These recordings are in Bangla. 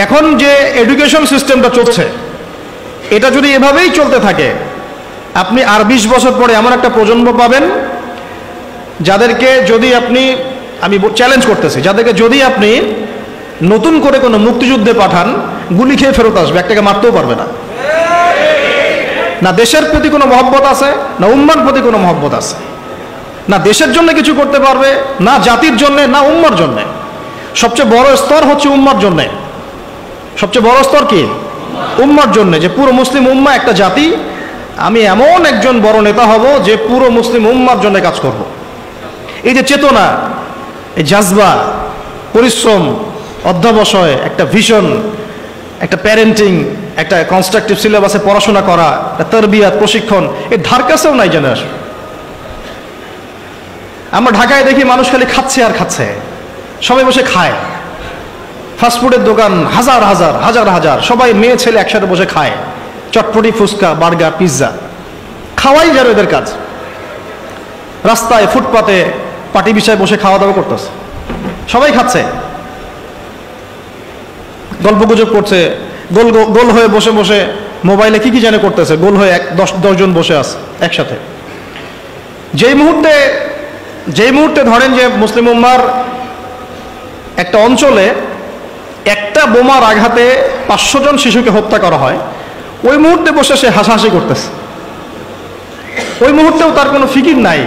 এখন যে এডুকেশন সিস্টেমটা চলছে, এটা যদি এভাবেই চলতে থাকে, আপনি আর 20 বছর পরে এমন একটা প্রজন্ম পাবেন যাদেরকে যদি আপনি, আমি চ্যালেঞ্জ করতেছি, যাদেরকে যদি আপনি নতুন করে কোনো মুক্তিযুদ্ধে পাঠান, গুলি খেয়ে ফেরত আসবে, একটাকে মারতেও পারবে না। না দেশের প্রতি কোনো মহব্বত আছে, না উম্মার প্রতি কোনো মহব্বত আছে, না দেশের জন্য কিছু করতে পারবে, না জাতির জন্য, না উম্মার জন্য। সবচেয়ে বড় স্তর হচ্ছে উম্মার জন্য। সবচেয়ে বড় স্তর কি? উম্মার জন্য, যে পুরো মুসলিম উম্মা একটা জাতি, আমি এমন একজন বড় নেতা হব যে পুরো মুসলিম উম্মার জন্য কাজ করব। এই যে চেতনা, এই জাজবা, পরিশ্রম, অধ্যবসায়, একটা ভিশন, একটা প্যারেন্টিং, একটা কনস্ট্রাকটিভ সিলেবাসে পড়াশোনা করা, একটা তারবিয়াত, প্রশিক্ষণ, এর ধার কাছেও নাই জেনারেশন। আমরা ঢাকায় দেখি মানুষ খালি খাচ্ছে আর খাচ্ছে, সবাই বসে খায়, ফাস্টফুডের দোকান হাজার হাজার হাজার হাজার, সবাই মেয়ে ছেলে একসাথে বসে খায়, চটপটি, ফুচকা, বার্গার, পিৎজা, খাওয়াই যাবে এদের কাজ। রাস্তায় ফুটপাতে পাটি বিছায় বসে খাওয়া দাওয়া করতেছে, সবাই খাচ্ছে, গল্পগুজব করছে, গোল গোল হয়ে বসে বসে মোবাইলে কি কি জানে করতেছে, গোল হয়ে 10 জন বসে আছে একসাথে। যেই মুহূর্তে ধরেন যে মুসলিম উম্মার একটা অঞ্চলে একটা বোমার আঘাতে 500 জন শিশুকে হত্যা করা হয়, ওই মুহূর্তে বসে সে হাসাহাসি করতেছে। ওই মুহূর্তেও তার কোনো ফিকির নাই,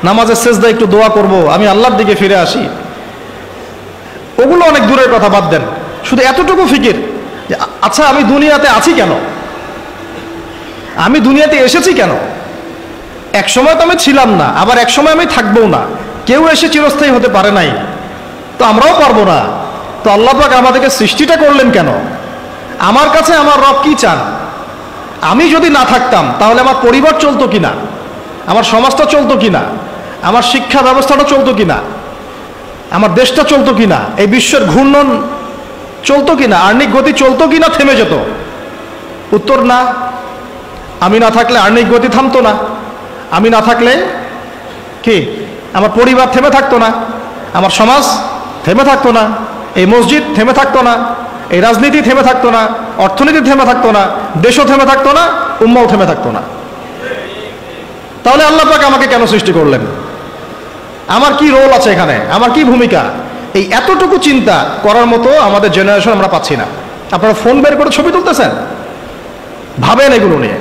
নামাজের সেজদায় একটু দোয়া করব, আমি আল্লাহর দিকে ফিরে আসি, ওগুলো অনেক দূরের কথা, বাদ দেন। শুধু এতটুকু ফিকির যে আচ্ছা আমি দুনিয়াতে আছি কেন, আমি দুনিয়াতে এসেছি কেন। এক সময় তো আমি ছিলাম না, আবার এক সময় আমি থাকবো না, কেউ এসে চিরস্থায়ী হতে পারে নাই, তো আমরাও পারবো না। তো আল্লাহ পাক আমাদেরকে সৃষ্টিটা করলেন কেন? আমার কাছে আমার রব কি চান? আমি যদি না থাকতাম তাহলে আমার পরিবার চলতো কিনা, আমার সমাজটা চলতো কিনা, আমার শিক্ষা ব্যবস্থাটা চলতো কিনা, আমার দেশটা চলতো কিনা, এই বিশ্বের ঘূর্ণন চলতো কিনা, আর্নিক গতি চলতো কিনা, থেমে যেত? উত্তর না। আমি না থাকলে আর্নিক গতি থামতো না, আমি না থাকলে কি আমার পরিবার থেমে থাকতো না, আমার সমাজ থেমে থাকতো না, এই মসজিদ থেমে থাকতো না, এই রাজনীতি থেমে থাকতো না, অর্থনীতি থেমে থাকতো না, দেশও থেমে থাকতো না, উম্মাও থেমে থাকতো না। তাহলে আল্লাহ পাক আমাকে কেন সৃষ্টি করলেন? আমার কি রোল আছে এখানে, আমার কি ভূমিকা? এই এতটুকু চিন্তা করার মতো আমাদের জেনারেশন আমরা পাচ্ছি না। আপনারা ফোন বের করে ছবি তুলতেছেন, ভাবেন এগুলো নিয়ে।